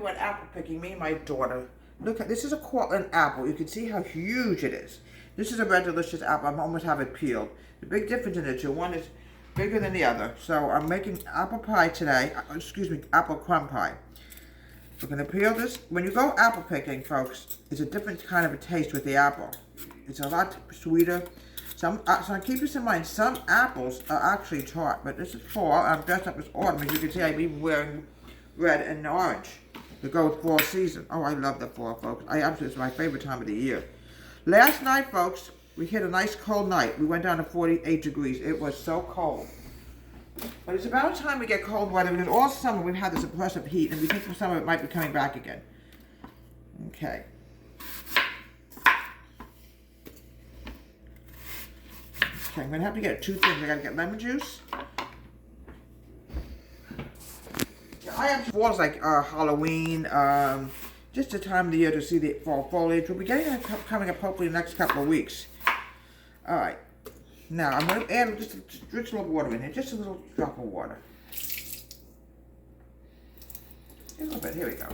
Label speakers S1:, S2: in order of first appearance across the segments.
S1: went apple picking, me and my daughter. Look, this is a Cortland apple. You can see how huge it is. This is a red delicious apple. I almost have it peeled. The big difference in the two, one is bigger than the other. So I'm making apple pie today. Excuse me, apple crumb pie. We're going to peel this. When you go apple picking, folks, it's a different kind of a taste with the apple. It's a lot sweeter. So keep this in mind. Some apples are actually tart, but this is fall. I'm dressed up as autumn. As you can see, I'm even wearing red and orange to go with fall season. Oh, I love the fall, folks. It's my favorite time of the year. Last night, folks, we hit a nice cold night. We went down to 48 degrees. It was so cold. But it's about time we get cold weather because all summer we've had this oppressive heat, and we think for summer it might be coming back again. Okay. Okay, I'm going to have to get two things. I got to get lemon juice. I have falls like Halloween, just the time of the year to see the fall foliage. We'll be getting it coming up hopefully the next couple of weeks. All right. Now, I'm going to add just a little water in here, just a little drop of water. A little bit, here we go.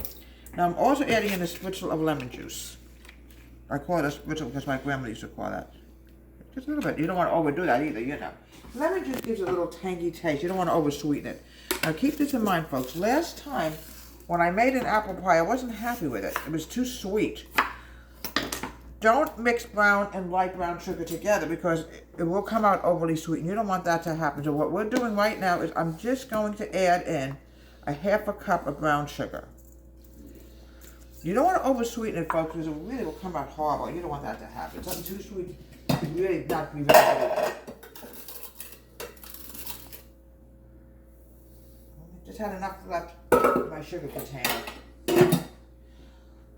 S1: Now, I'm also adding in a spritzel of lemon juice. I call it a spritzel because my grandma used to call that. Just a little bit. You don't want to overdo that either, you know. Lemon juice gives a little tangy taste. You don't want to oversweeten it. Now, keep this in mind, folks. Last time, when I made an apple pie, I wasn't happy with it. It was too sweet. Don't mix brown and light brown sugar together because it will come out overly sweet, and you don't want that to happen. So what we're doing right now is I'm just going to add in a half a cup of brown sugar. You don't want to oversweeten it, folks, because it really will come out horrible. You don't want that to happen. Something too sweet, really not be very good. Just had enough left in my sugar container.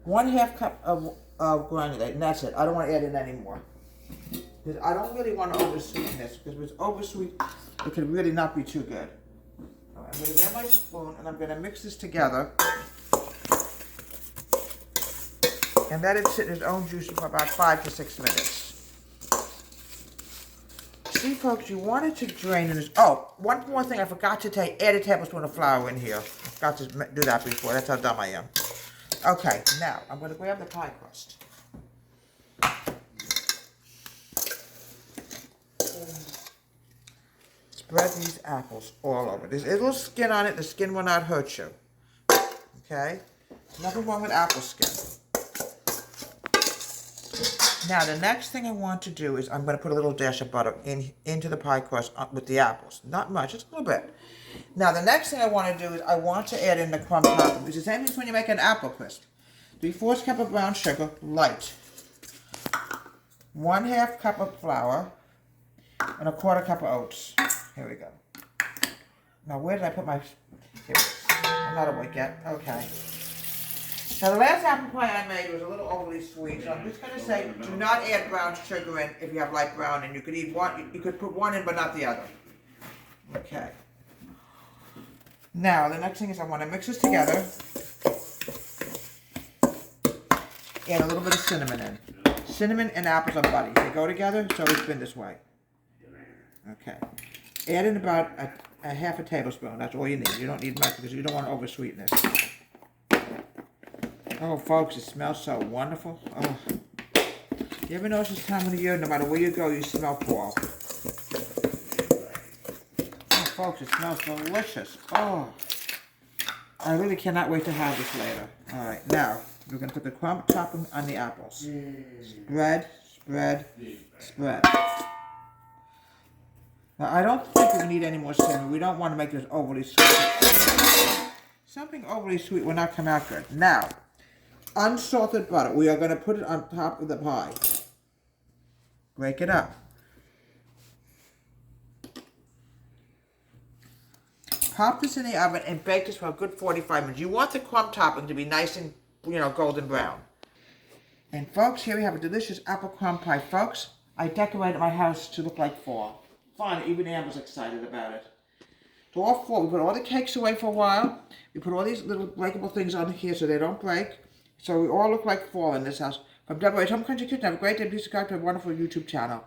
S1: 1/2 cup of granulate, and that's it. I don't want to add in any more. Because I don't really want to oversweeten this, because if it's oversweet, it could really not be too good. All right, I'm going to grab my spoon, and I'm going to mix this together. And let it sit in its own juice for about 5 to 6 minutes. See, folks, you want it to drain in this. Oh, one more thing I forgot to tell you. Add a tablespoon of flour in here. I forgot to do that before. That's how dumb I am. Okay, now I'm going to grab the pie crust. Spread these apples all over. There's a little skin on it. The skin will not hurt you. Okay? Nothing wrong with apple skin. Now, the next thing I want to do is I'm going to put a little dash of butter into the pie crust with the apples. Not much, just a little bit. Now, the next thing I want to do is I want to add in the crumb topping. It's the same as when you make an apple crisp. 3/4 cup of brown sugar, light. 1/2 cup of flour. And 1/4 cup of oats. Here we go. Now, where did I put my... Here. I'm not awake yet. Okay. Now, the last apple pie I made was a little overly sweet, so I'm just going to say, do not add brown sugar in if you have light brown, and you could eat one. You could put one in, but not the other. Okay. Now, the next thing is I want to mix this together. Add a little bit of cinnamon in. Cinnamon and apples are buddies. They go together, so it's been this way. Okay. Add in about a half a tablespoon. That's all you need. You don't need much because you don't want to oversweeten this. Oh, folks, it smells so wonderful. Oh. You ever notice this time of the year, no matter where you go, you smell fall? Oh, folks, it smells delicious. Oh. I really cannot wait to have this later. All right, now, we're going to put the crumb topping on the apples. Spread, spread, spread. Now, I don't think we need any more cinnamon. We don't want to make this overly sweet. Something overly sweet will not come out good. Now, unsalted butter. We are going to put it on top of the pie. Break it up. Pop this in the oven and bake this for a good 45 minutes. You want the crumb topping to be nice and, golden brown. And folks, here we have a delicious apple crumb pie. Folks, I decorated my house to look like fall. Fun, even Amber's excited about it. So all fall, we put all the cakes away for a while. We put all these little breakable things on here so they don't break. So we all look like fall in this house. From Deborah's Home Country Kitchen, have a great day. Please subscribe to a wonderful YouTube channel.